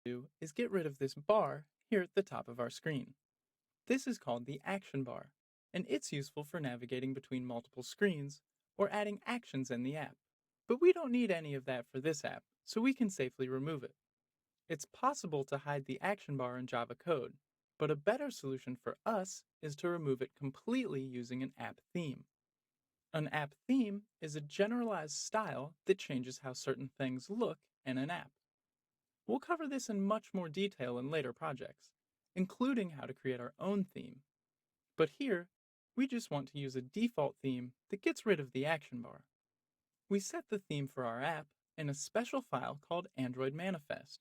do is get rid of this bar here at the top of our screen. This is called the action bar, and it's useful for navigating between multiple screens or adding actions in the app. But we don't need any of that for this app, so we can safely remove it. It's possible to hide the action bar in Java code, but a better solution for us is to remove it completely using an app theme. An app theme is a generalized style that changes how certain things look in an app. We'll cover this in much more detail in later projects, including how to create our own theme. But here, we just want to use a default theme that gets rid of the action bar. We set the theme for our app in a special file called Android Manifest.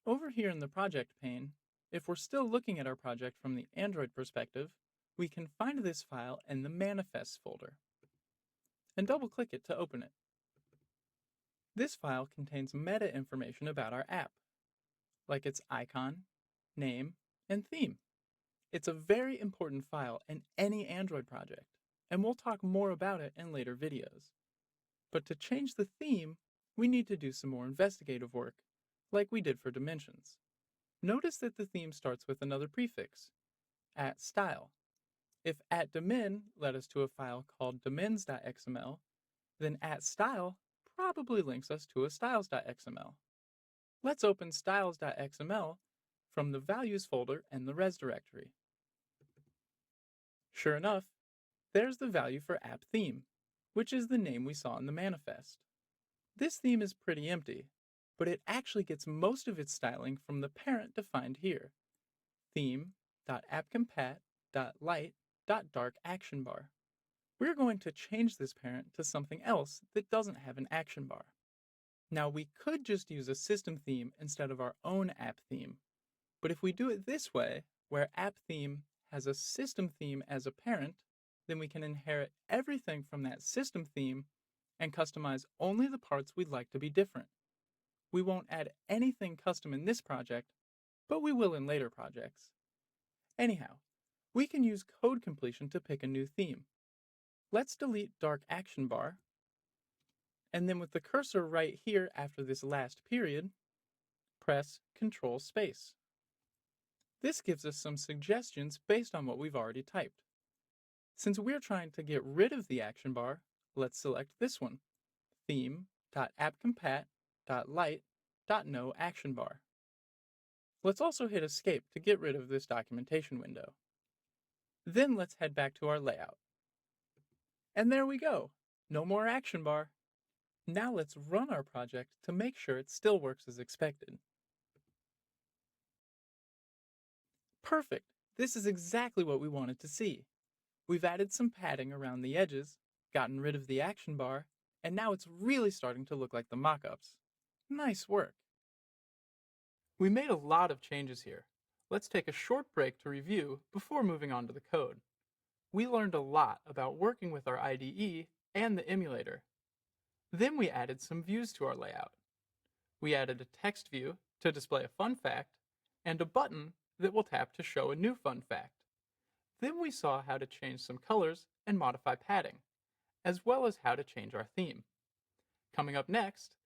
Over here in the project pane, if we're still looking at our project from the Android perspective, we can find this file in the Manifests folder and double-click it to open it. This file contains meta information about our app, like its icon, name, and theme. It's a very important file in any Android project, and we'll talk more about it in later videos. But to change the theme, we need to do some more investigative work, like we did for dimensions. Notice that the theme starts with another prefix, @style. If @dimen led us to a file called dimens.xml, then @style probably links us to a styles.xml. Let's open styles.xml from the values folder in the res directory. Sure enough, there's the value for app theme, which is the name we saw in the manifest. This theme is pretty empty, but it actually gets most of its styling from the parent defined here, theme.appcompat.light.dark-action-bar. We're going to change this parent to something else that doesn't have an action bar. Now we could just use a system theme instead of our own app theme, but if we do it this way, where app theme has a system theme as a parent, then we can inherit everything from that system theme and customize only the parts we'd like to be different. We won't add anything custom in this project, but we will in later projects. Anyhow, we can use code completion to pick a new theme. Let's delete dark action bar, and then with the cursor right here after this last period, press Control Space. This gives us some suggestions based on what we've already typed. Since we're trying to get rid of the action bar, let's select this one, theme.appcompat.light.no-action-bar. Let's also hit Escape to get rid of this documentation window. Then let's head back to our layout. And there we go, no more action bar. Now let's run our project to make sure it still works as expected. Perfect! This is exactly what we wanted to see. We've added some padding around the edges, gotten rid of the action bar, and now it's really starting to look like the mockups. Nice work! We made a lot of changes here. Let's take a short break to review before moving on to the code. We learned a lot about working with our IDE and the emulator. Then we added some views to our layout. We added a text view to display a fun fact, and a button that we'll tap to show a new fun fact. Then we saw how to change some colors and modify padding, as well as how to change our theme. Coming up next,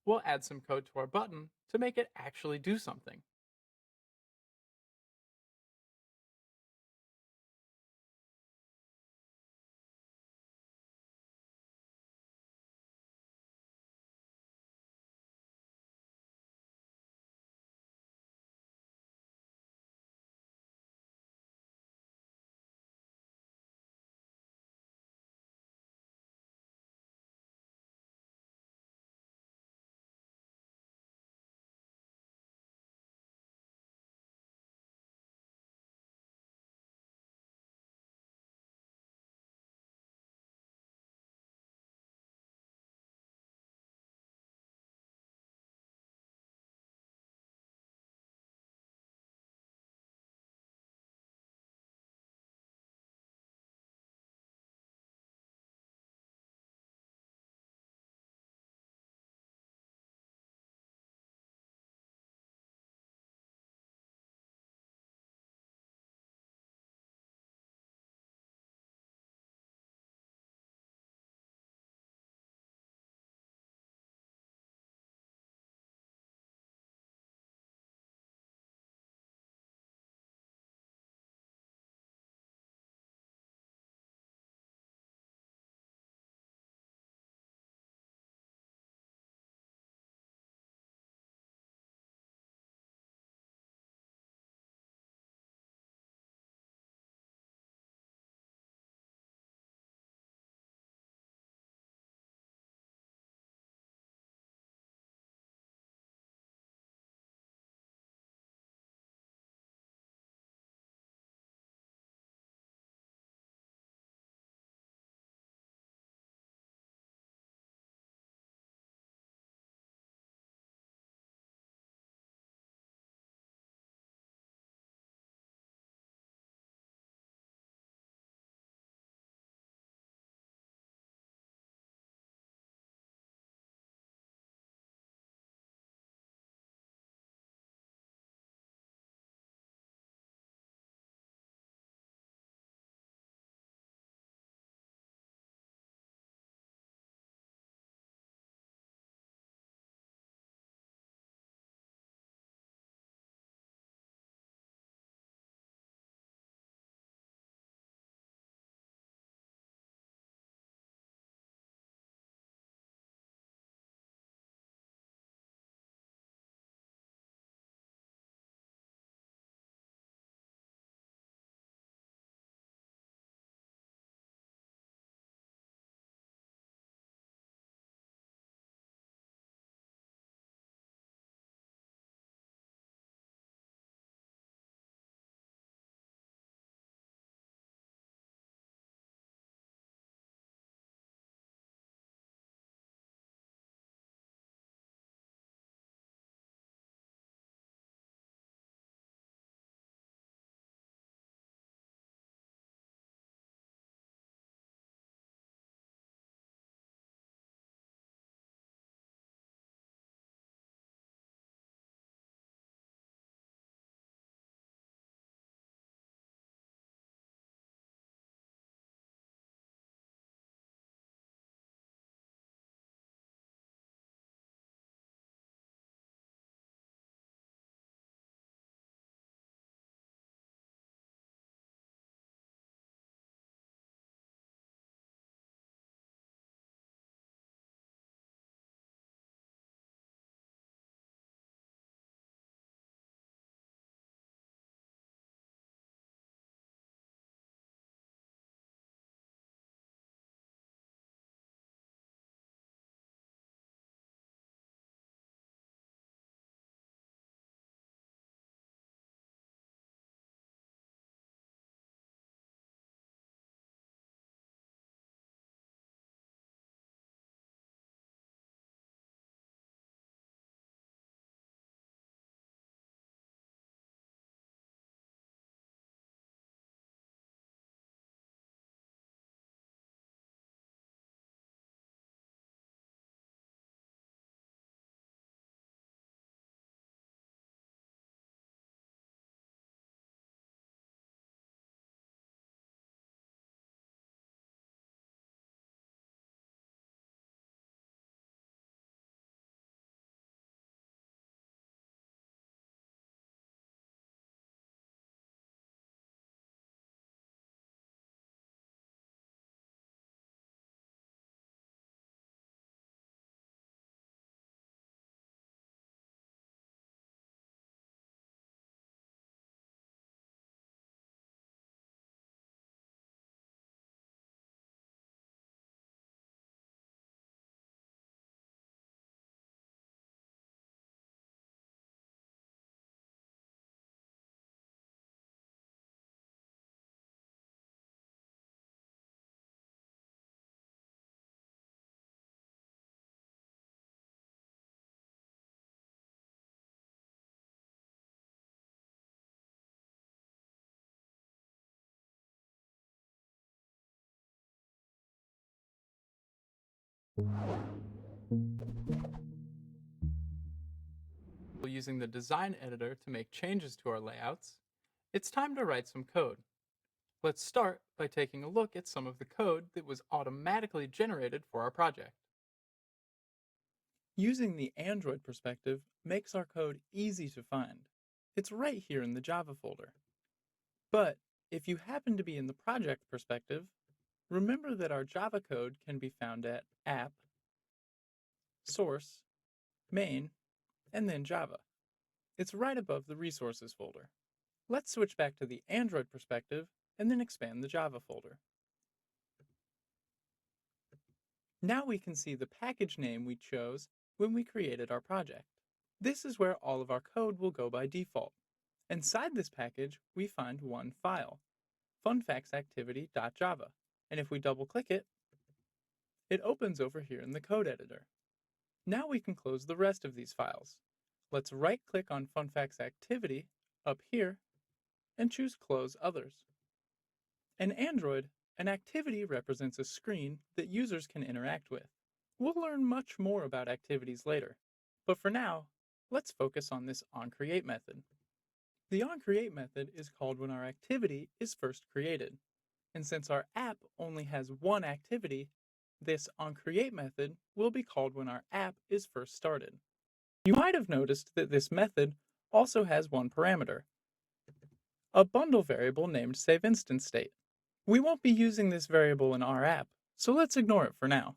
we'll add some code to our button to make it actually do something. Using the design editor to make changes to our layouts, it's time to write some code. Let's start by taking a look at some of the code that was automatically generated for our project. Using the Android perspective makes our code easy to find. It's right here in the Java folder. But if you happen to be in the project perspective, remember that our Java code can be found at app, source, main, and then Java. It's right above the resources folder. Let's switch back to the Android perspective and then expand the Java folder. Now we can see the package name we chose when we created our project. This is where all of our code will go by default. Inside this package, we find one file, funfactsactivity.java, and if we double-click it, it opens over here in the code editor. Now we can close the rest of these files. Let's right-click on funfactsactivity up here and choose Close Others. In Android, an activity represents a screen that users can interact with. We'll learn much more about activities later, but for now, let's focus on this onCreate method. The onCreate method is called when our activity is first created, and since our app only has one activity, this onCreate method will be called when our app is first started. You might have noticed that this method also has one parameter, a bundle variable named SaveInstanceState. We won't be using this variable in our app, so let's ignore it for now.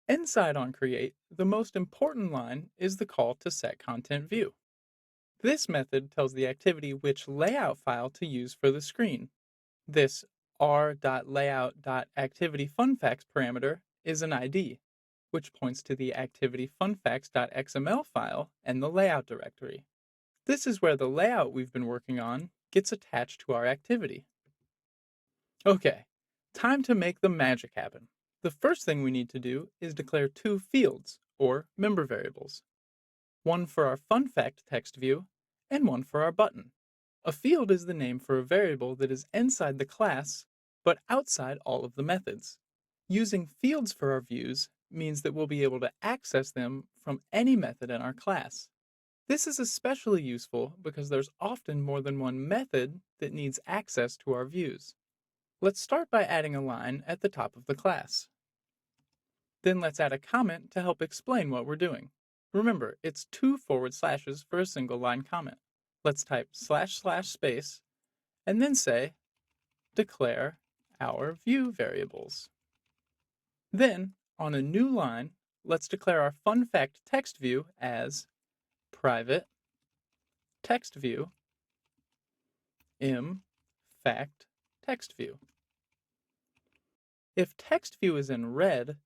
Inside onCreate, the most important line is the call to setContentView. This method tells the activity which layout file to use for the screen. This r.layout.activityFunFacts parameter is an ID, which points to the activityfunfacts.xml file and the layout directory. This is where the layout we've been working on gets attached to our activity. Okay, time to make the magic happen. The first thing we need to do is declare two fields, or member variables. One for our FunFact text view, and one for our button. A field is the name for a variable that is inside the class, but outside all of the methods. Using fields for our views means that we'll be able to access them from any method in our class. This is especially useful because there's often more than one method that needs access to our views. Let's start by adding a line at the top of the class. Then let's add a comment to help explain what we're doing. Remember, it's 2 forward slashes for a single line comment. Let's type // and then say, declare our view variables. Then, on a new line, let's declare our FunFact text view as private text view im_fact text view. If text view is in red,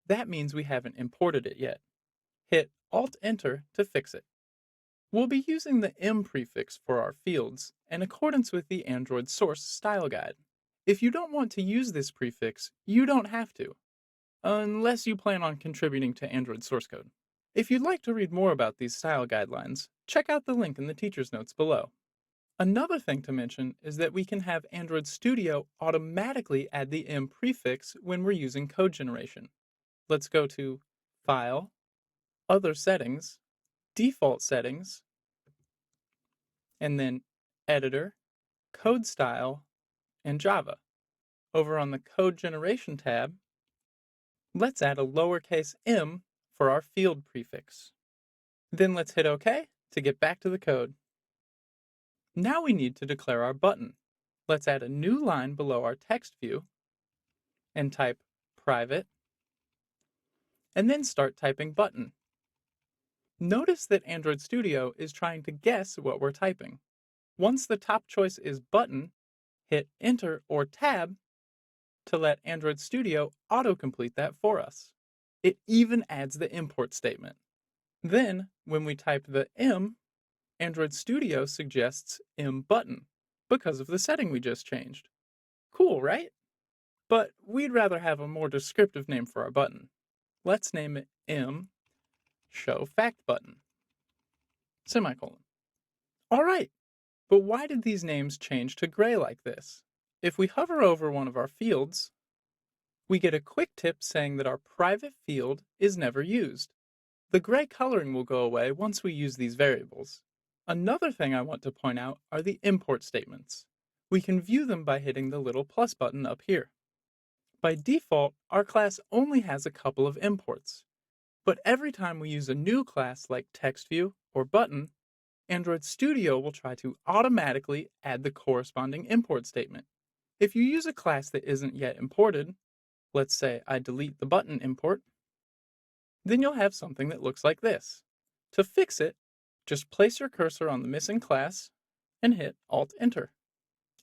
that means we haven't imported it yet. Hit Alt-Enter to fix it. We'll be using the im prefix for our fields in accordance with the Android source style guide. If you don't want to use this prefix, you don't have to, unless you plan on contributing to Android source code. If you'd like to read more about these style guidelines, check out the link in the teacher's notes below. Another thing to mention is that we can have Android Studio automatically add the im prefix when we're using code generation. Let's go to File, Other Settings, Default Settings, and then Editor, Code Style, and Java. Over on the Code Generation tab, let's add a lowercase m for our field prefix. Then let's hit OK to get back to the code. Now we need to declare our button. Let's add a new line below our text view and type private, and then start typing button. Notice that Android Studio is trying to guess what we're typing. Once the top choice is button, hit Enter or Tab to let Android Studio autocomplete that for us. It even adds the import statement. Then, when we type the M, Android Studio suggests im button because of the setting we just changed. Cool, right? But we'd rather have a more descriptive name for our button. Let's name it im show fact button. Semicolon. All right, but why did these names change to gray like this? If we hover over one of our fields, We get a quick tip saying that our private field is never used. The gray coloring will go away once we use these variables. Another thing I want to point out are the import statements. We can view them by hitting the little plus button up here. By default, our class only has a couple of imports. But every time we use a new class like TextView or Button, Android Studio will try to automatically add the corresponding import statement. If you use a class that isn't yet imported, let's say I delete the button import, then you'll have something that looks like this. To fix it, just place your cursor on the missing class and hit Alt-Enter,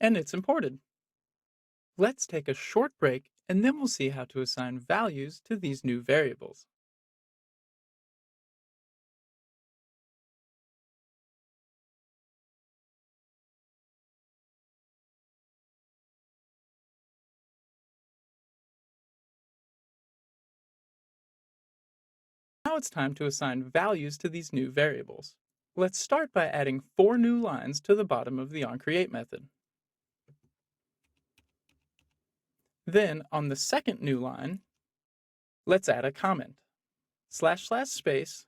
and it's imported. Let's take a short break and then we'll see how to assign values to these new variables. Now it's time to assign values to these new variables. Let's start by adding 4 new lines to the bottom of the onCreate method. Then, on the second new line, let's add a comment. //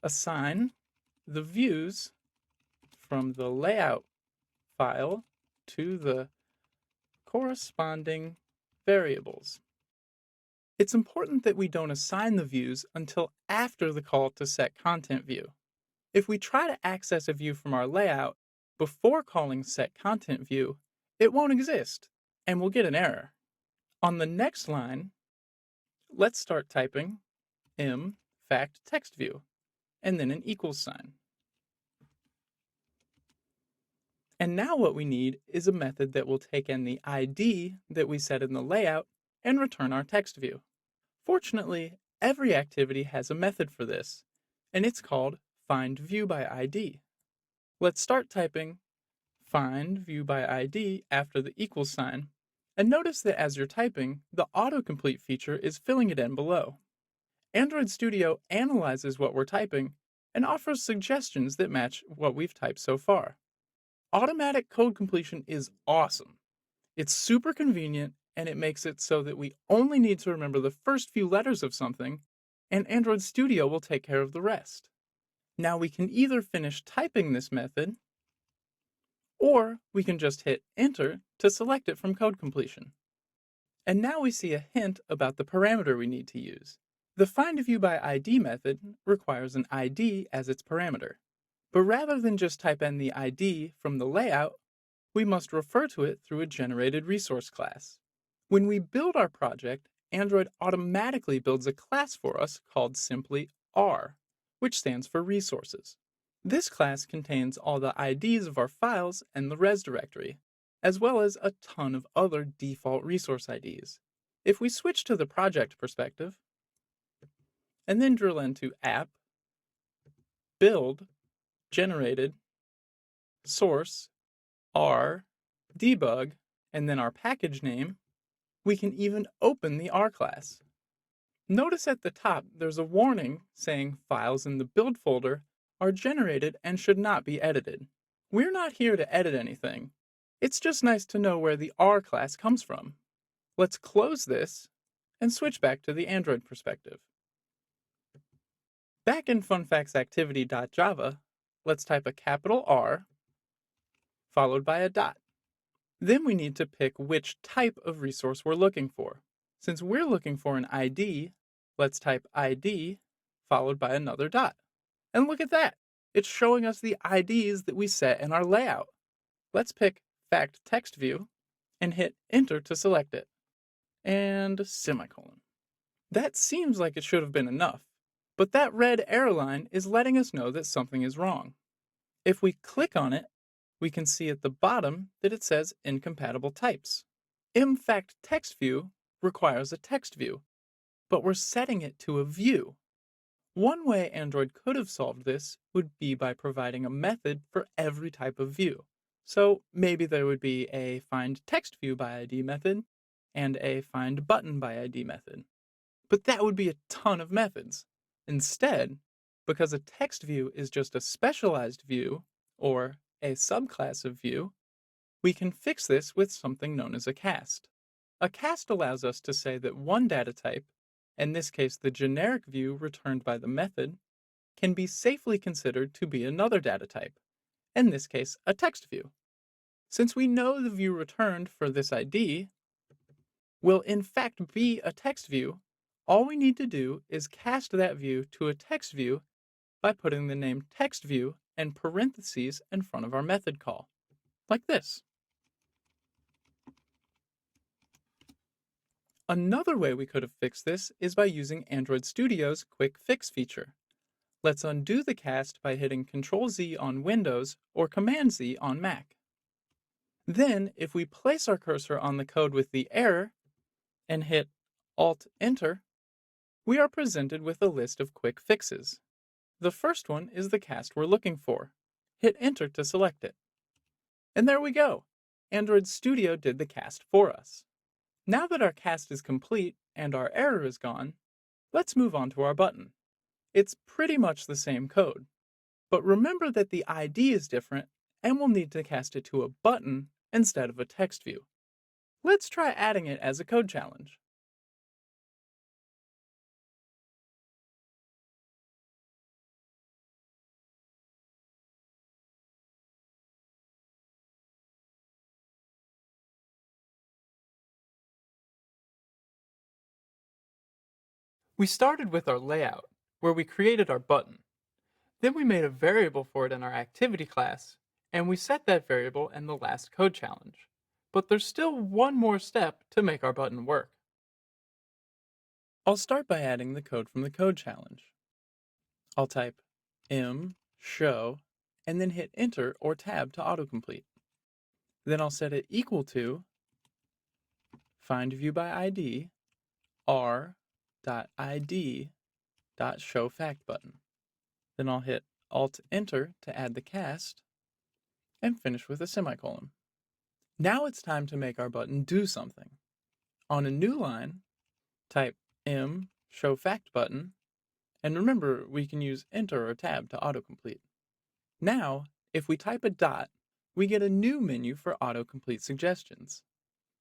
assign the views from the layout file to the corresponding variables. It's important that we don't assign the views until after the call to set content view. If we try to access a view from our layout before calling set content view, it won't exist and we'll get an error. On the next line, let's start typing fact text view and then an equals sign. And now what we need is a method that will take in the ID that we set in the layout and return our text view. Fortunately, every activity has a method for this, and it's called findViewById. Let's start typing findViewById after the equals sign, and notice that as you're typing, the autocomplete feature is filling it in below. Android Studio analyzes what we're typing and offers suggestions that match what we've typed so far. Automatic code completion is awesome. It's super convenient and it makes it so that we only need to remember the first few letters of something, and Android Studio will take care of the rest. Now we can either finish typing this method, or we can just hit Enter to select it from code completion. And now we see a hint about the parameter we need to use. The findViewById method requires an ID as its parameter. But rather than just type in the ID from the layout, we must refer to it through a generated resource class. When we build our project, Android automatically builds a class for us called simply R, which stands for resources. This class contains all the IDs of our files and the res directory, as well as a ton of other default resource IDs. If we switch to the project perspective, and then drill into app, build, generated, source, R, debug, and then our package name, we can even open the R class. Notice at the top there's a warning saying files in the build folder are generated and should not be edited. We're not here to edit anything. It's just nice to know where the R class comes from. Let's close this and switch back to the Android perspective. Back in funfactsactivity.java, let's type a capital R followed by a dot. Then we need to pick which type of resource we're looking for. Since we're looking for an ID, let's type ID followed by another dot. And look at that! It's showing us the IDs that we set in our layout. Let's pick fact text view and hit Enter to select it. And semicolon. That seems like it should have been enough, but that red error line is letting us know that something is wrong. If we click on it, we can see at the bottom that it says incompatible types. ImFact text view requires a text view, but we're setting it to a view. One way Android could have solved this would be by providing a method for every type of view. So maybe there would be a findTextViewById method and a findButtonById method. But that would be a ton of methods. Instead, because a text view is just a specialized view, or a subclass of view, we can fix this with something known as a cast. A cast allows us to say that one data type, in this case the generic view returned by the method, can be safely considered to be another data type, in this case a text view. Since we know the view returned for this ID will in fact be a text view, all we need to do is cast that view to a text view by putting the name text view and parentheses in front of our method call, like this. Another way we could have fixed this is by using Android Studio's Quick Fix feature. Let's undo the cast by hitting Ctrl-Z on Windows or Command-Z on Mac. Then, if we place our cursor on the code with the error and hit Alt-Enter, we are presented with a list of quick fixes. The first one is the cast we're looking for. Hit Enter to select it. And there we go! Android Studio did the cast for us. Now that our cast is complete and our error is gone, let's move on to our button. It's pretty much the same code, but remember that the ID is different and we'll need to cast it to a button instead of a text view. Let's try adding it as a code challenge. We started with our layout, where we created our button. Then we made a variable for it in our activity class, and we set that variable in the last code challenge. But there's still one more step to make our button work. I'll start by adding the code from the code challenge. I'll type show and then hit Enter or Tab to autocomplete. Then I'll set it equal to find view by ID r.id.showFact button. Then I'll hit Alt-Enter to add the cast and finish with a semicolon. Now it's time to make our button do something. On a new line, type showFact button, and remember we can use Enter or Tab to autocomplete. Now, if we type a dot, we get a new menu for autocomplete suggestions.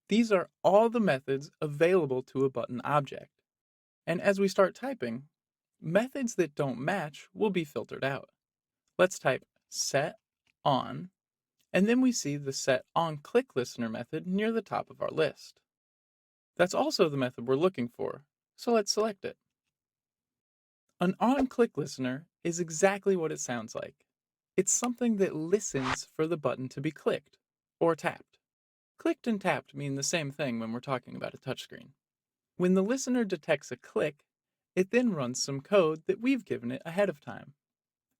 These are all the methods available to a button object. And as we start typing, methods that don't match will be filtered out. Let's type set on, and then we see the set on click listener method near the top of our list. That's also the method we're looking for, so let's select it. An on click listener is exactly what it sounds like. It's something that listens for the button to be clicked or tapped. Clicked and tapped mean the same thing when we're talking about a touchscreen. When the listener detects a click, it then runs some code that we've given it ahead of time.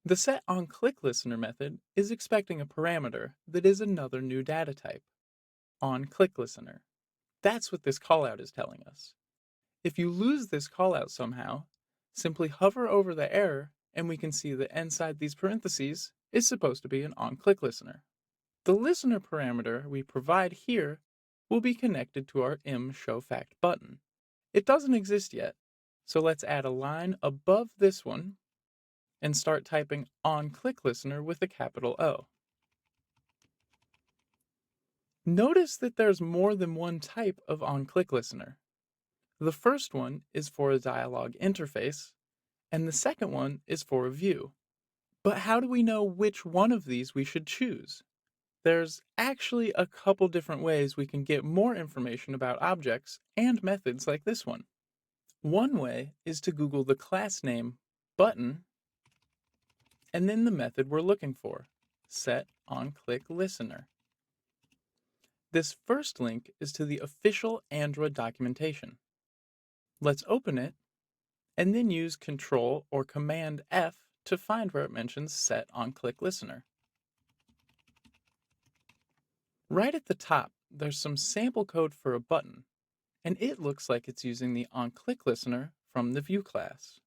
The setOnClickListener method is expecting a parameter that is another new data type, onClickListener. That's what this callout is telling us. If you lose this callout somehow, simply hover over the error and we can see that inside these parentheses is supposed to be an onClickListener. The listener parameter we provide here will be connected to our showFact button. It doesn't exist yet, so let's add a line above this one and start typing onClickListener with a capital O. Notice that there's more than one type of onClickListener. The first one is for a dialog interface, and the second one is for a view. But how do we know which one of these we should choose? There's actually a couple different ways we can get more information about objects and methods like this one. One way is to Google the class name button and then the method we're looking for, setOnClickListener. This first link is to the official Android documentation. Let's open it and then use Control or Command F to find where it mentions setOnClickListener. Right at the top, there's some sample code for a button, and it looks like it's using the onClickListener from the View class.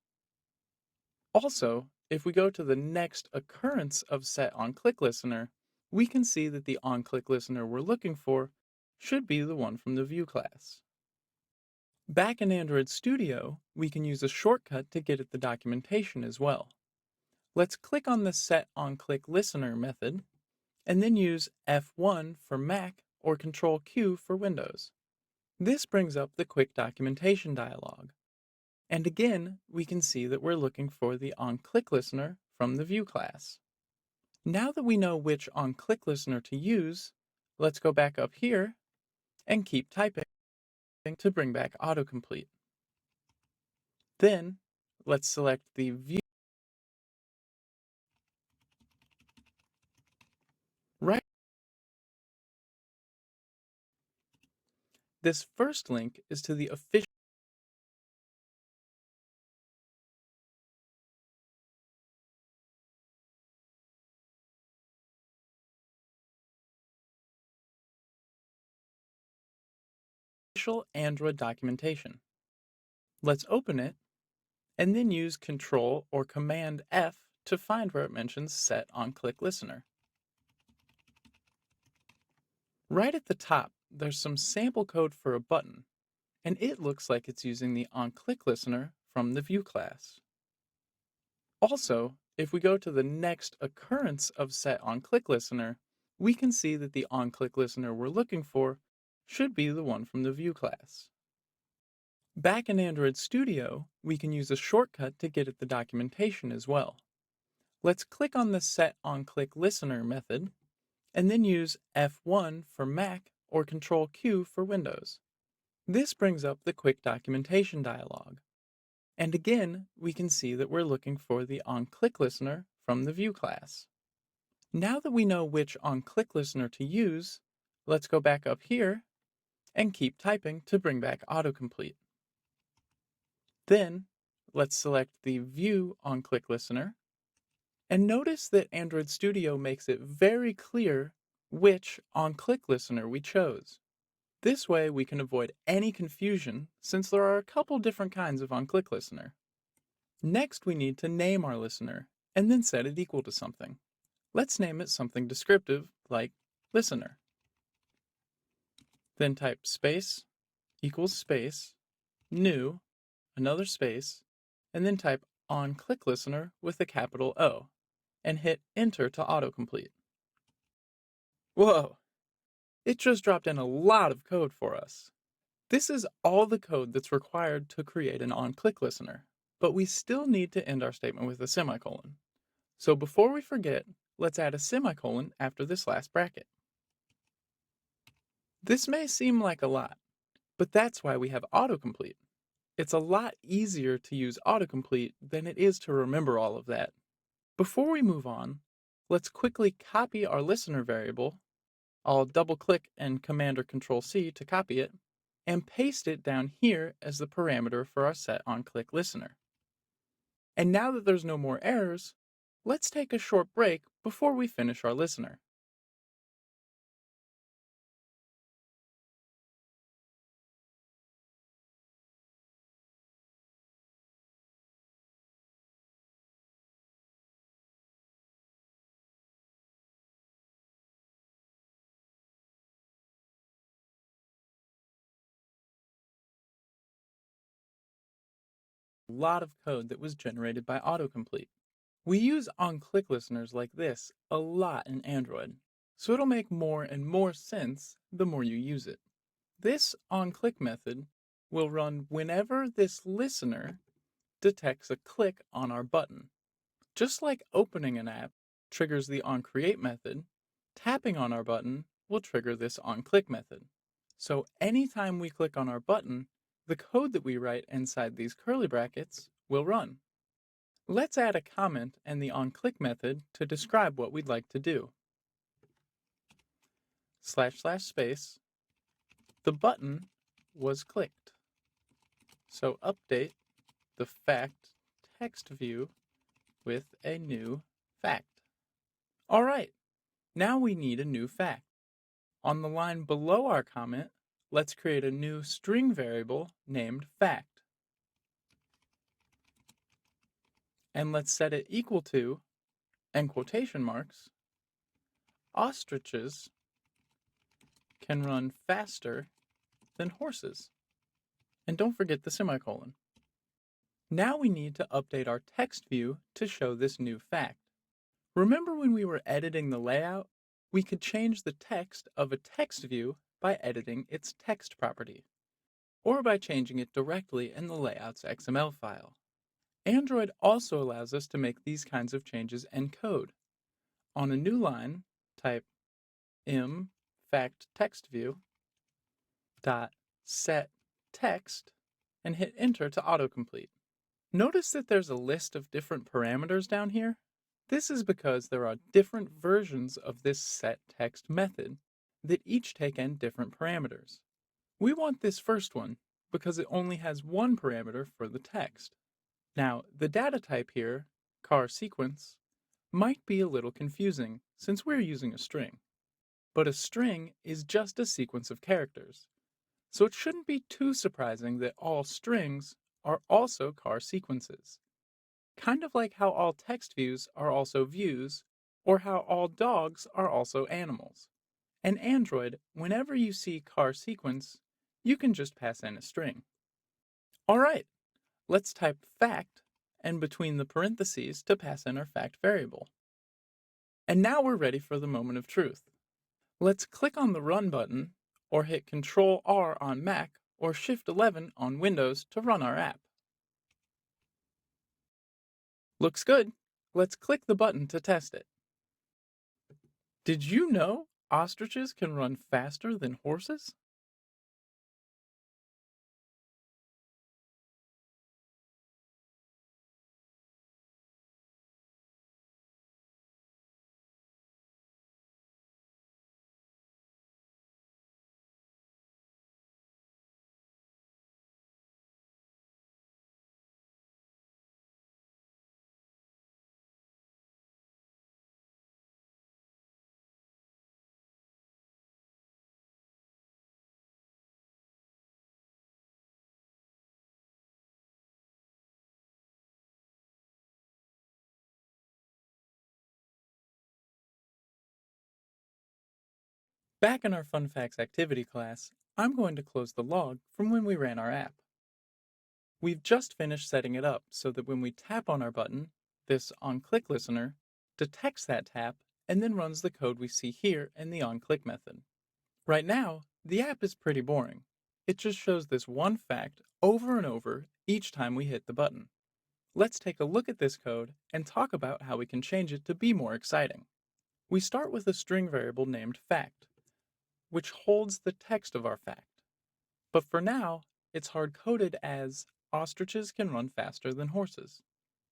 Also, if we go to the next occurrence of setOnClickListener, we can see that the onClickListener we're looking for should be the one from the View class. Back in Android Studio, we can use a shortcut to get at the documentation as well. Let's click on the setOnClickListener method, and then use F1 for Mac or Control Q for Windows. This brings up the quick documentation dialog. And again, we can see that we're looking for the onClickListener from the View class. Now that we know which onClickListener to use, let's go back up here and keep typing to bring back autocomplete. Then, let's select the View. Right. This first link is to the official Android documentation. Let's open it and then use Control or Command F to find where it mentions Set onClickListener. Right at the top, there's some sample code for a button, and it looks like it's using the onClickListener from the View class. Also, if we go to the next occurrence of Set onClickListener, we can see that the onClickListener we're looking for should be the one from the View class. Back in Android Studio, we can use a shortcut to get at the documentation as well. Let's click on the Set onClickListener method, and then use F1 for Mac or Control Q for Windows. This brings up the quick documentation dialog. And again, we can see that we're looking for the onClickListener from the View class. Now that we know which onClickListener to use, let's go back up here and keep typing to bring back autocomplete. Then, let's select the View onClickListener, and notice that Android Studio makes it very clear which onClickListener we chose. This way we can avoid any confusion since there are a couple different kinds of onClickListener. Next we need to name our listener and then set it equal to something. Let's name it something descriptive like listener. Then type space equals space, new, another space, and then type onClickListener with a capital O, and hit enter to autocomplete. Whoa! It just dropped in a lot of code for us. This is all the code that's required to create an onClickListener, but we still need to end our statement with a semicolon. So before we forget, let's add a semicolon after this last bracket. This may seem like a lot, but that's why we have autocomplete. It's a lot easier to use autocomplete than it is to remember all of that. Before we move on, let's quickly copy our listener variable. I'll double-click and Command or Control-C to copy it, and paste it down here as the parameter for our Set onClickListener. And now that there's no more errors, let's take a short break before we finish our listener. A lot of code that was generated by autocomplete. We use onClick listeners like this a lot in Android, so it'll make more and more sense the more you use it. This onClick method will run whenever this listener detects a click on our button. Just like opening an app triggers the onCreate method, tapping on our button will trigger this onClick method. So anytime we click on our button, the code that we write inside these curly brackets will run. Let's add a comment and the onClick method to describe what we'd like to do. / space, the button was clicked. So update the fact text view with a new fact. All right, now we need a new fact. On the line below our comment, let's create a new string variable named fact. And let's set it equal to, and quotation marks, ostriches can run faster than horses. And don't forget the semicolon. Now we need to update our text view to show this new fact. Remember when we were editing the layout? We could change the text of a text view by editing its text property. or by changing it directly in the layouts XML file. Android also allows us to make these kinds of changes in code. On a new line, type im fact text view dot set text and hit enter to autocomplete. Notice that there's a list of different parameters down here. This is because there are different versions of this set text method that each take in different parameters. We want this first one because it only has one parameter for the text. Now, the data type here, car sequence, might be a little confusing since we're using a string. But a string is just a sequence of characters, so it shouldn't be too surprising that all strings are also car sequences. Kind of like how all text views are also views, or how all dogs are also animals. In Android, whenever you see car sequence, you can just pass in a string. Alright, let's type fact and between the parentheses to pass in our fact variable. And now we're ready for the moment of truth. Let's click on the Run button, or hit Ctrl-R on Mac or Shift-11 on Windows to run our app. Looks good. Let's click the button to test it. Did you know ostriches can run faster than horses? Back in our Fun Facts activity class, I'm going to close the log from when we ran our app. We've just finished setting it up so that when we tap on our button, this onClick listener detects that tap and then runs the code we see here in the onClick method. Right now, the app is pretty boring. It just shows this one fact over and over each time we hit the button. Let's take a look at this code and talk about how we can change it to be more exciting. We start with a string variable named fact, which holds the text of our fact. But for now, it's hard-coded as ostriches can run faster than horses.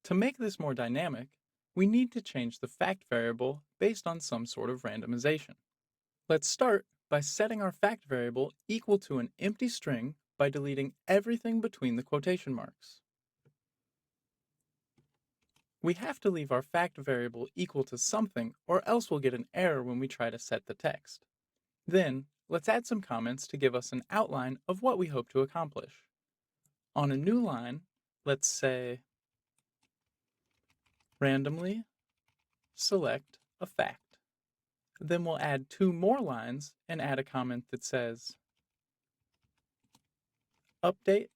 To make this more dynamic, we need to change the fact variable based on some sort of randomization. Let's start by setting our fact variable equal to an empty string by deleting everything between the quotation marks. We have to leave our fact variable equal to something or else we'll get an error when we try to set the text. Then, let's add some comments to give us an outline of what we hope to accomplish. On a new line, let's say, randomly select a fact. Then we'll add 2 more lines and add a comment that says, update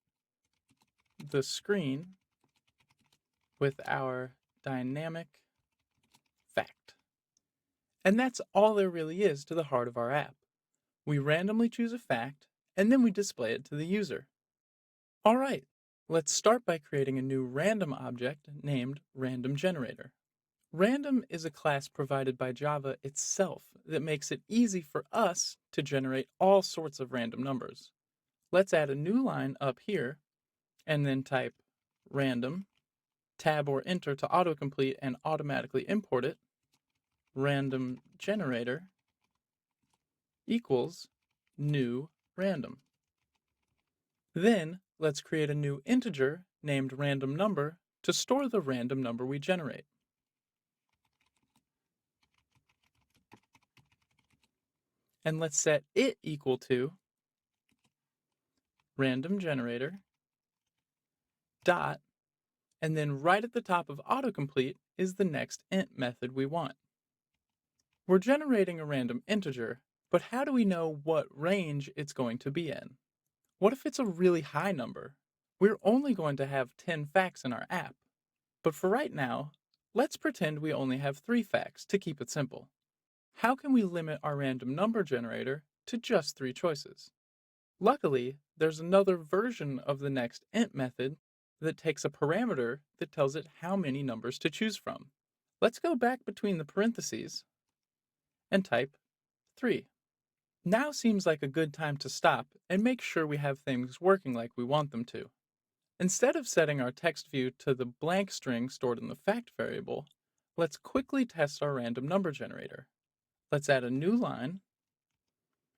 the screen with our dynamic fact. And that's all there really is to the heart of our app. We randomly choose a fact, and then we display it to the user. All right, let's start by creating a new random object named RandomGenerator. Random is a class provided by Java itself that makes it easy for us to generate all sorts of random numbers. Let's add a new line up here, and then type random, tab or enter to autocomplete and automatically import it, random generator equals new random. Then let's create a new integer named random number to store the random number we generate. And let's set it equal to random generator dot, and then right at the top of autocomplete is the next int method we want. We're generating a random integer, but how do we know what range it's going to be in? What if it's a really high number? We're only going to have 10 facts in our app. But for right now, let's pretend we only have 3 facts to keep it simple. How can we limit our random number generator to just 3 choices? Luckily, there's another version of the next int method that takes a parameter that tells it how many numbers to choose from. Let's go back between the parentheses and type 3. Now seems like a good time to stop and make sure we have things working like we want them to. Instead of setting our text view to the blank string stored in the fact variable, let's quickly test our random number generator. Let's add a new line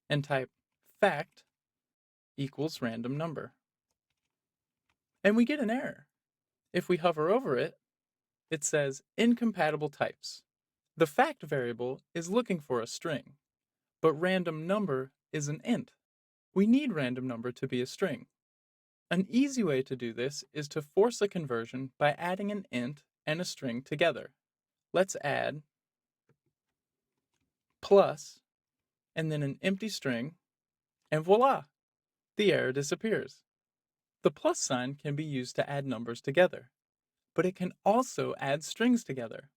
and type fact equals random number. And we get an error. If we hover over it, it says incompatible types. The fact variable is looking for a string, but random number is an int. We need random number to be a string. An easy way to do this is to force a conversion by adding an int and a string together. Let's add plus and then an empty string, and voila, the error disappears. The plus sign can be used to add numbers together, but it can also add strings together.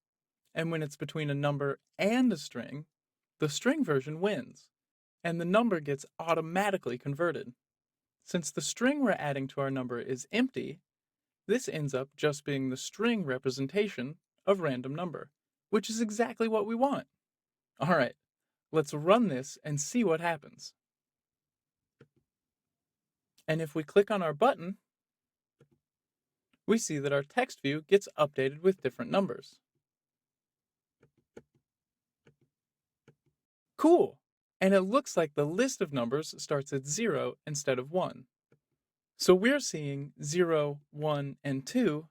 And when it's between a number and a string, the string version wins, and the number gets automatically converted. Since the string we're adding to our number is empty, this ends up just being the string representation of random number, which is exactly what we want. All right, let's run this and see what happens. And if we click on our button, we see that our text view gets updated with different numbers. Cool! And it looks like the list of numbers starts at 0 instead of 1. So we're seeing 0, 1, and 2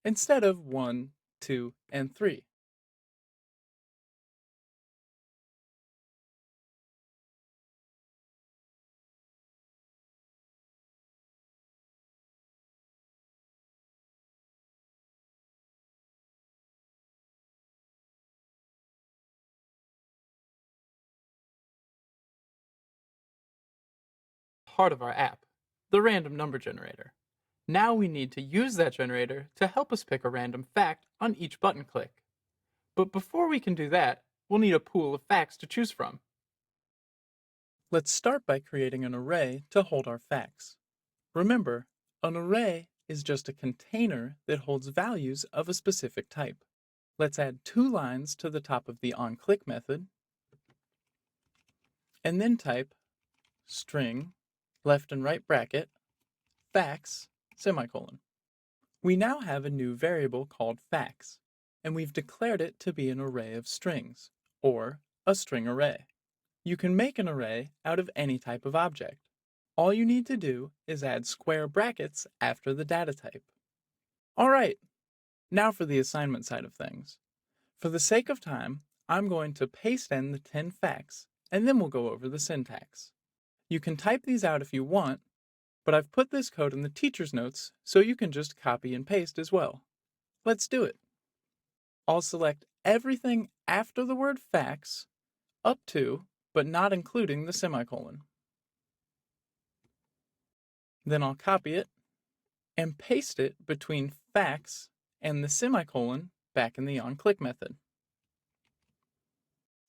instead of 1, 2, and 3. Part of our app, the random number generator. Now we need to use that generator to help us pick a random fact on each button click. But before we can do that, we'll need a pool of facts to choose from. Let's start by creating an array to hold our facts. Remember, an array is just a container that holds values of a specific type. Let's add 2 lines to the top of the onClick method, and then type string, left and right bracket, facts, semicolon. We now have a new variable called facts, and we've declared it to be an array of strings, or a string array. You can make an array out of any type of object. All you need to do is add square brackets after the data type. All right, now for the assignment side of things. For the sake of time, I'm going to paste in the 10 facts, and then we'll go over the syntax. You can type these out if you want, but I've put this code in the teacher's notes so you can just copy and paste as well. Let's do it. I'll select everything after the word facts, up to, but not including the semicolon. Then I'll copy it and paste it between facts and the semicolon back in the onClick method.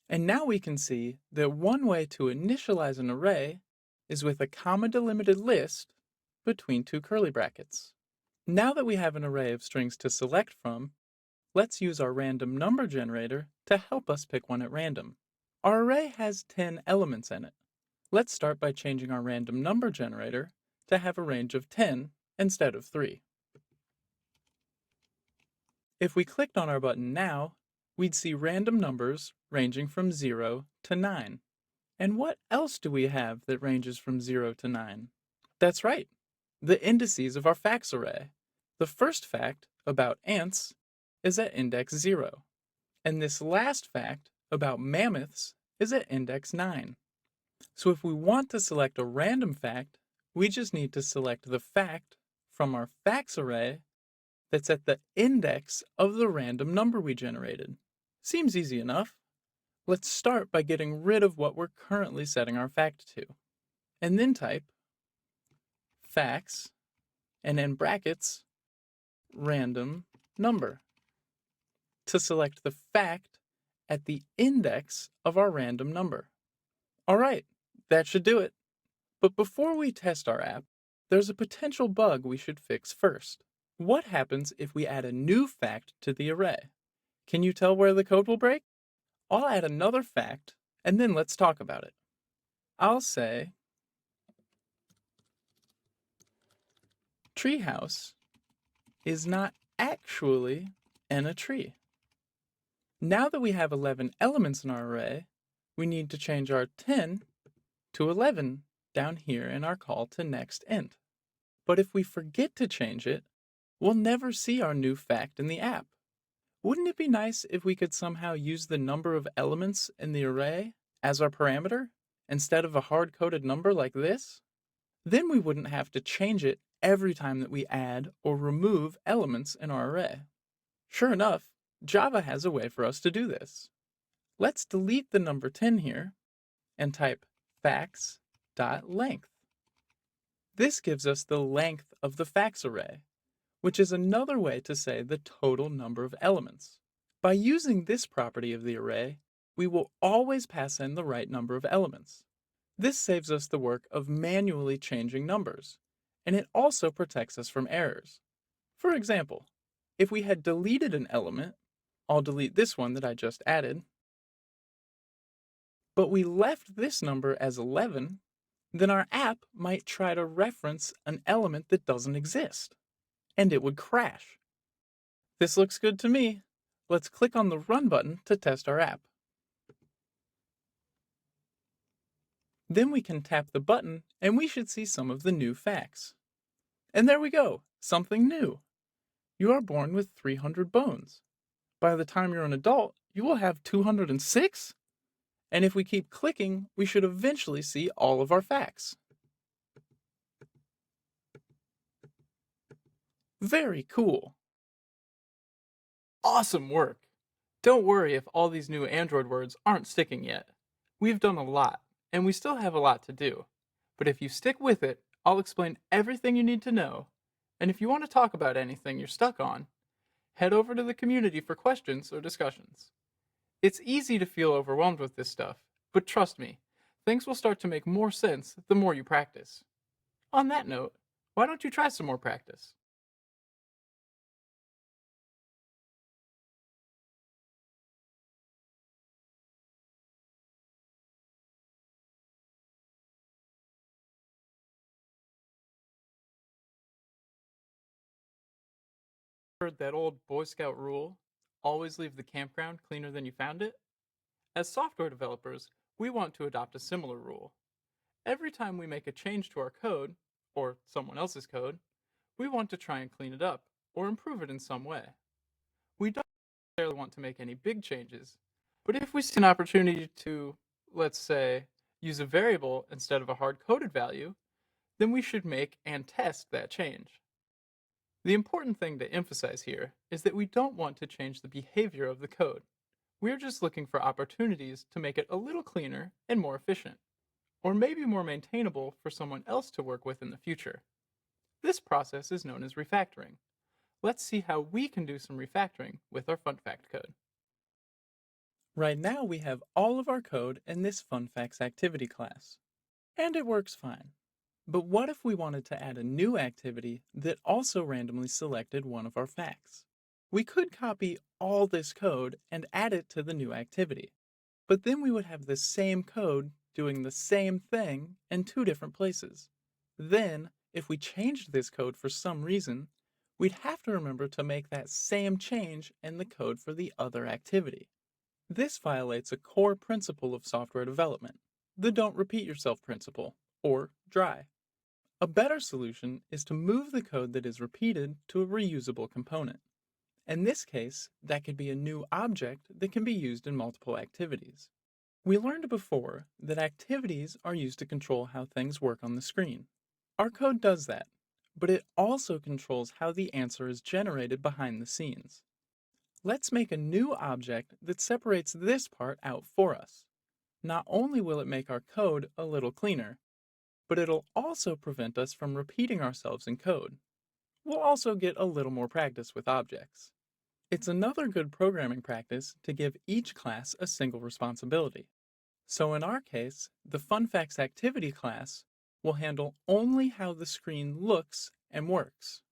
And now we can see that one way to initialize an array is with a comma-delimited list between 2 curly brackets. Now that we have an array of strings to select from, let's use our random number generator to help us pick one at random. Our array has 10 elements in it. Let's start by changing our random number generator to have a range of 10 instead of 3. If we clicked on our button now, we'd see random numbers ranging from 0 to 9. And what else do we have that ranges from 0 to 9? That's right, the indices of our facts array. The first fact, about ants, is at index 0. And this last fact, about mammoths, is at index 9. So if we want to select a random fact, we just need to select the fact from our facts array that's at the index of the random number we generated. Seems easy enough. Let's start by getting rid of what we're currently setting our fact to, and then type facts, and in brackets, random number, to select the fact at the index of our random number. All right, that should do it. But before we test our app, there's a potential bug we should fix first. What happens if we add a new fact to the array? Can you tell where the code will break? I'll add another fact, and then let's talk about it. I'll say treehouse is not actually in a tree. Now that we have 11 elements in our array, we need to change our 10 to 11 down here in our call to next int. But if we forget to change it, we'll never see our new fact in the app. Wouldn't it be nice if we could somehow use the number of elements in the array as our parameter instead of a hard-coded number like this? Then we wouldn't have to change it every time that we add or remove elements in our array. Sure enough, Java has a way for us to do this. Let's delete the number 10 here and type facts.length. This gives us the length of the facts array, which is another way to say the total number of elements. By using this property of the array, we will always pass in the right number of elements. This saves us the work of manually changing numbers, and it also protects us from errors. For example, if we had deleted an element, I'll delete this one that I just added, but we left this number as 11, then our app might try to reference an element that doesn't exist, and it would crash. This looks good to me. Let's click on the Run button to test our app. Then we can tap the button and we should see some of the new facts. And there we go, something new. You are born with 300 bones. By the time you're an adult, you will have 206? And if we keep clicking, we should eventually see all of our facts. Very cool. Awesome work. Don't worry if all these new Android words aren't sticking yet. We've done a lot, and we still have a lot to do. But if you stick with it, I'll explain everything you need to know. And if you want to talk about anything you're stuck on, head over to the community for questions or discussions. It's easy to feel overwhelmed with this stuff, but trust me, things will start to make more sense the more you practice. On that note, why don't you try some more practice? Heard that old Boy Scout rule, always leave the campground cleaner than you found it? As software developers, we want to adopt a similar rule. Every time we make a change to our code, or someone else's code, we want to try and clean it up, or improve it in some way. We don't necessarily want to make any big changes, but if we see an opportunity to, let's say, use a variable instead of a hard-coded value, then we should make and test that change. The important thing to emphasize here is that we don't want to change the behavior of the code. We're just looking for opportunities to make it a little cleaner and more efficient, or maybe more maintainable for someone else to work with in the future. This process is known as refactoring. Let's see how we can do some refactoring with our FunFact code. Right now we have all of our code in this FunFacts activity class, and it works fine. But what if we wanted to add a new activity that also randomly selected one of our facts? We could copy all this code and add it to the new activity, but then we would have the same code doing the same thing in two different places. Then, if we changed this code for some reason, we'd have to remember to make that same change in the code for the other activity. This violates a core principle of software development, the don't repeat yourself principle, or DRY. A better solution is to move the code that is repeated to a reusable component. In this case, that could be a new object that can be used in multiple activities. We learned before that activities are used to control how things work on the screen. Our code does that, but it also controls how the answer is generated behind the scenes. Let's make a new object that separates this part out for us. Not only will it make our code a little cleaner, but it'll also prevent us from repeating ourselves in code. We'll also get a little more practice with objects. It's another good programming practice to give each class a single responsibility. So in our case, the FunFacts activity class will handle only how the screen looks and works.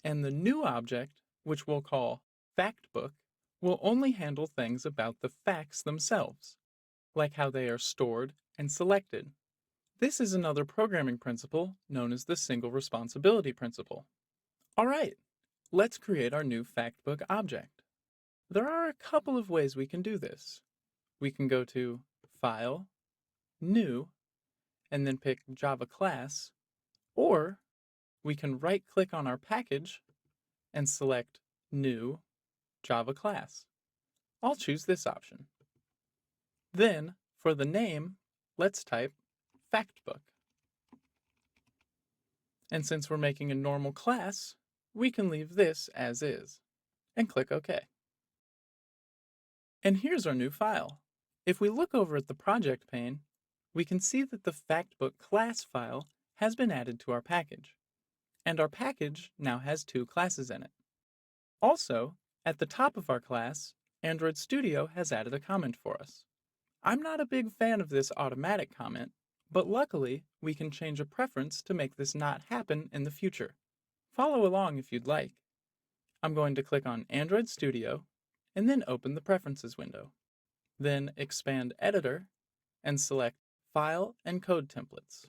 And the new object, which we'll call FactBook, will only handle things about the facts themselves, like how they are stored and selected. This is another programming principle known as the single responsibility principle. All right, let's create our new FactBook object. There are a couple of ways we can do this. We can go to File, New, and then pick Java Class, or we can right-click on our package and select New, Java Class. I'll choose this option. Then, for the name, let's type FactBook. And since we're making a normal class, we can leave this as is, and click OK. And here's our new file. If we look over at the project pane, we can see that the FactBook class file has been added to our package, and our package now has 2 classes in it. Also, at the top of our class, Android Studio has added a comment for us. I'm not a big fan of this automatic comment, but luckily we can change a preference to make this not happen in the future. Follow along if you'd like. I'm going to click on Android Studio and then open the Preferences window. Then expand Editor and select File and Code Templates.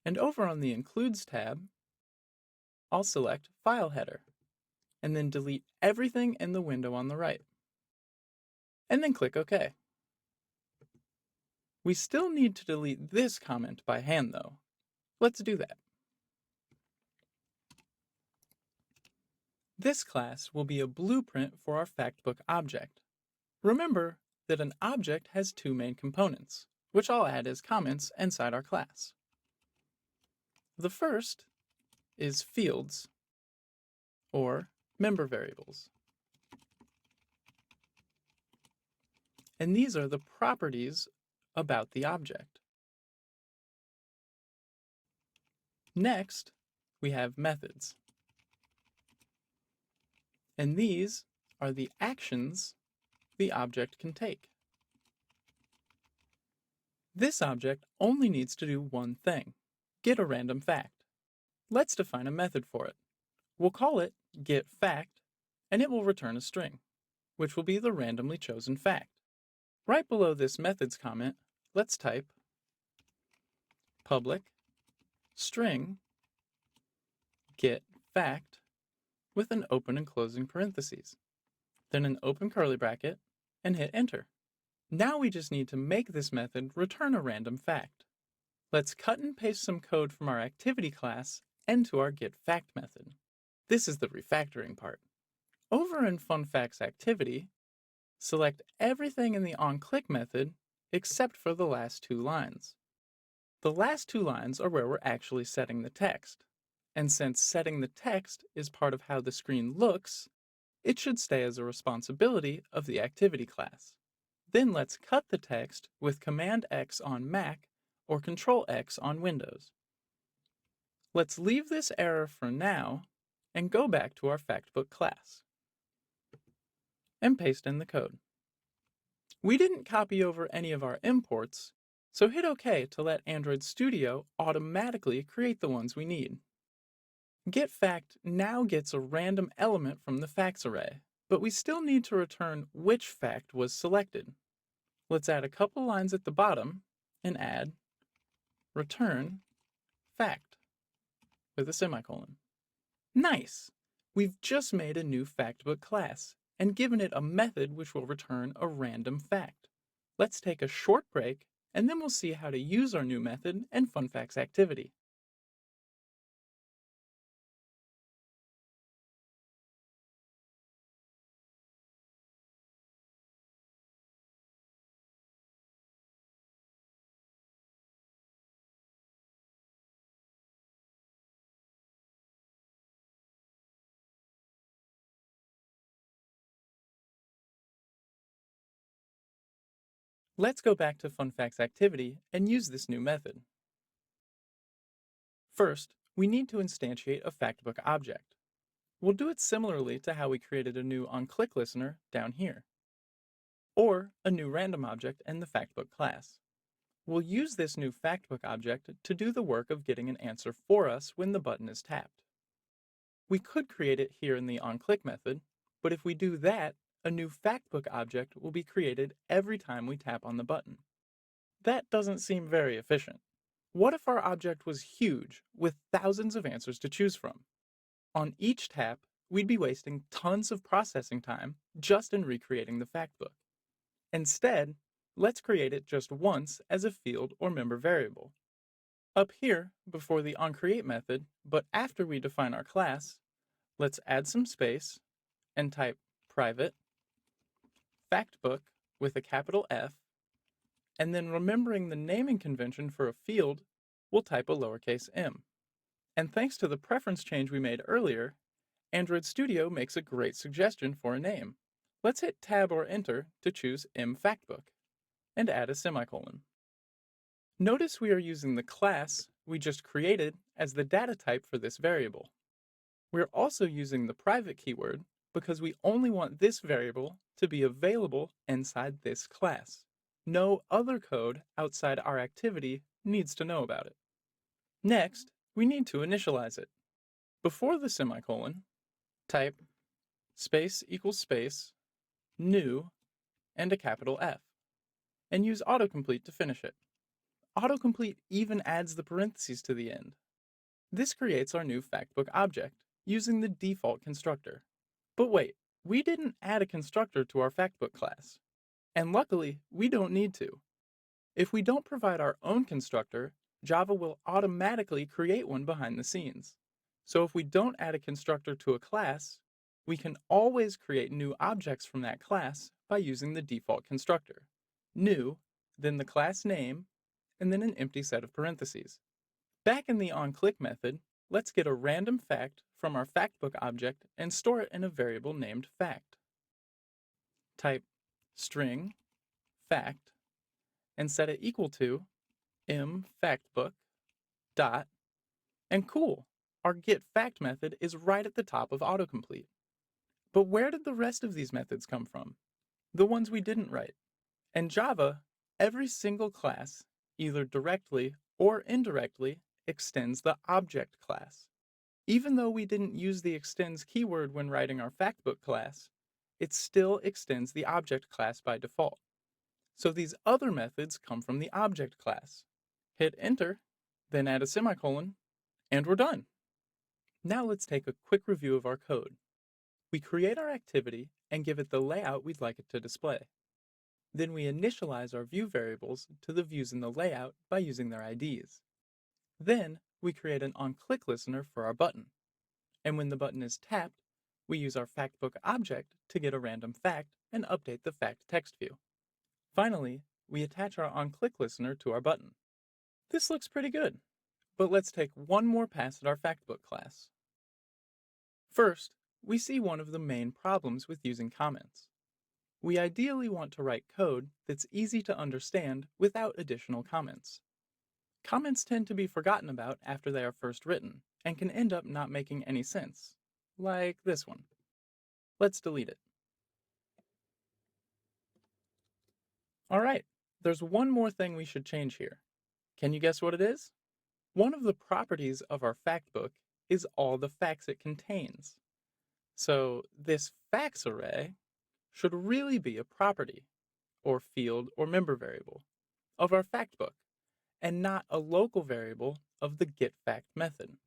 And over on the Includes tab, I'll select File Header and then delete everything in the window on the right. And then click OK. We still need to delete this comment by hand though. Let's do that. This class will be a blueprint for our FactBook object. Remember that an object has 2 main components, which I'll add as comments inside our class. The first is fields, or member variables. And these are the properties about the object. Next, we have methods. And these are the actions the object can take. This object only needs to do one thing: get a random fact. Let's define a method for it. We'll call it getFact, and it will return a string, which will be the randomly chosen fact. Right below this methods comment, let's type public string getFact with an open and closing parentheses, then an open curly bracket, and hit enter. Now we just need to make this method return a random fact. Let's cut and paste some code from our activity class into our getFact method. This is the refactoring part. Over in FunFacts activity, select everything in the onClick method except for the last 2 lines. The last 2 lines are where we're actually setting the text. And since setting the text is part of how the screen looks, it should stay as a responsibility of the activity class. Then let's cut the text with Command-X on Mac or Control-X on Windows. Let's leave this error for now and go back to our FactBook class and paste in the code. We didn't copy over any of our imports, so hit OK to let Android Studio automatically create the ones we need. GetFact now gets a random element from the facts array, but we still need to return which fact was selected. Let's add a couple lines at the bottom and add return fact with a semicolon. Nice! We've just made a new FactBook class and given it a method which will return a random fact. Let's take a short break and then we'll see how to use our new method in FunFacts activity. Let's go back to FunFacts activity and use this new method. First, we need to instantiate a FactBook object. We'll do it similarly to how we created a new onClick listener down here, or a new random object in the FactBook class. We'll use this new factbook object to do the work of getting an answer for us when the button is tapped. We could create it here in the onClick method, but if we do that, a new factbook object will be created every time we tap on the button. That doesn't seem very efficient. What if our object was huge, with thousands of answers to choose from? On each tap, we'd be wasting tons of processing time just in recreating the factbook. Instead, let's create it just once as a field or member variable. Up here, before the onCreate method, but after we define our class, let's add some space and type private factbook with a capital F, and then remembering the naming convention for a field, we'll type a lowercase m. And thanks to the preference change we made earlier, Android Studio makes a great suggestion for a name. Let's hit Tab or Enter to choose mFactbook, and add a semicolon. Notice we are using the class we just created as the data type for this variable. We're also using the private keyword because we only want this variable to be available inside this class. No other code outside our activity needs to know about it. Next, we need to initialize it. Before the semicolon, type space equals space, new, and a capital F, and use autocomplete to finish it. Autocomplete even adds the parentheses to the end. This creates our new factbook object using the default constructor. But wait, we didn't add a constructor to our factbook class. And luckily, we don't need to. If we don't provide our own constructor, Java will automatically create one behind the scenes. So if we don't add a constructor to a class, we can always create new objects from that class by using the default constructor. New, then the class name, and then an empty set of parentheses. Back in the onClick method, let's get a random fact from our factbook object and store it in a variable named fact. Type string fact and set it equal to mFactbook dot, and cool, our getFact method is right at the top of autocomplete. But where did the rest of these methods come from? The ones we didn't write. In Java, every single class, either directly or indirectly, extends the object class. Even though we didn't use the extends keyword when writing our factbook class, it still extends the object class by default. So these other methods come from the object class. Hit enter, then add a semicolon, and we're done. Now let's take a quick review of our code. We create our activity and give it the layout we'd like it to display. Then we initialize our view variables to the views in the layout by using their IDs. Then we create an onClick listener for our button. And when the button is tapped, we use our factbook object to get a random fact and update the fact text view. Finally, we attach our onClick listener to our button. This looks pretty good, but let's take one more pass at our factbook class. First, we see one of the main problems with using comments. We ideally want to write code that's easy to understand without additional comments. Comments tend to be forgotten about after they are first written and can end up not making any sense, like this one. Let's delete it. Alright, there's one more thing we should change here. Can you guess what it is? One of the properties of our factbook is all the facts it contains. So this facts array should really be a property, or field or member variable, of our factbook, and not a local variable of the getFact method.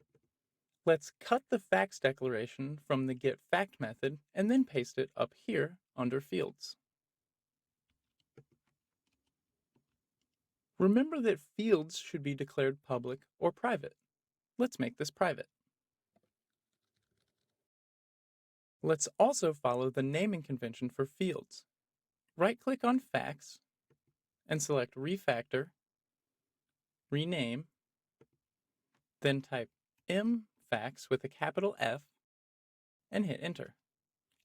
Let's cut the facts declaration from the getFact method and then paste it up here under fields. Remember that fields should be declared public or private. Let's make this private. Let's also follow the naming convention for fields. Right-click on Facts and select Refactor, Rename, then type mFacts with a capital F and hit Enter.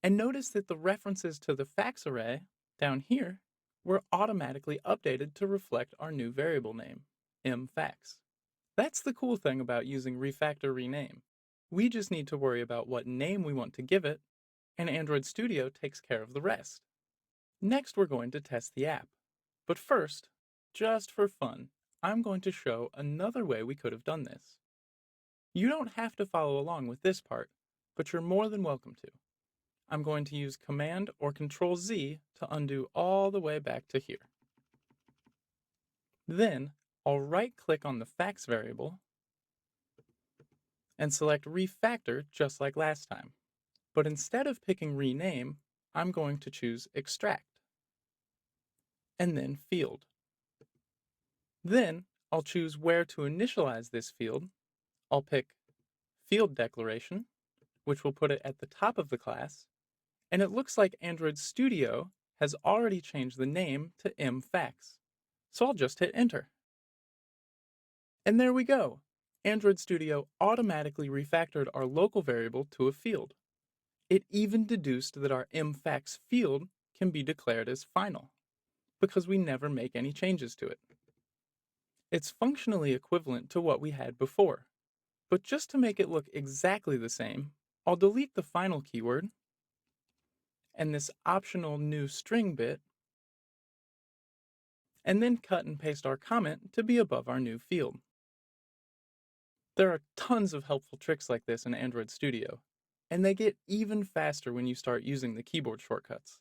And notice that the references to the facts array down here were automatically updated to reflect our new variable name, mFacts. That's the cool thing about using Refactor Rename. We just need to worry about what name we want to give it, and Android Studio takes care of the rest. Next, we're going to test the app. But first, Just for fun, I'm going to show another way we could have done this. You don't have to follow along with this part, but you're more than welcome to. I'm going to use Command or Control Z to undo all the way back to here. Then, I'll right-click on the facts variable and select Refactor just like last time. But instead of picking Rename, I'm going to choose Extract, and then Field. Then, I'll choose where to initialize this field. I'll pick Field Declaration, which will put it at the top of the class, and it looks like Android Studio has already changed the name to mFacts. So I'll just hit Enter. And there we go. Android Studio automatically refactored our local variable to a field. It even deduced that our mFacts field can be declared as final, because we never make any changes to it. It's functionally equivalent to what we had before, but just to make it look exactly the same, I'll delete the final keyword and this optional new string bit, and then cut and paste our comment to be above our new field. There are tons of helpful tricks like this in Android Studio, and they get even faster when you start using the keyboard shortcuts.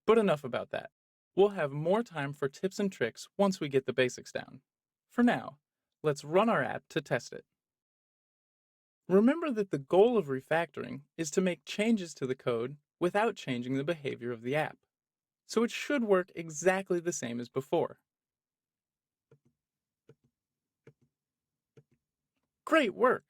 But enough about that. We'll have more time for tips and tricks once we get the basics down. For now, let's run our app to test it. Remember that the goal of refactoring is to make changes to the code without changing the behavior of the app. So it should work exactly the same as before. Great work!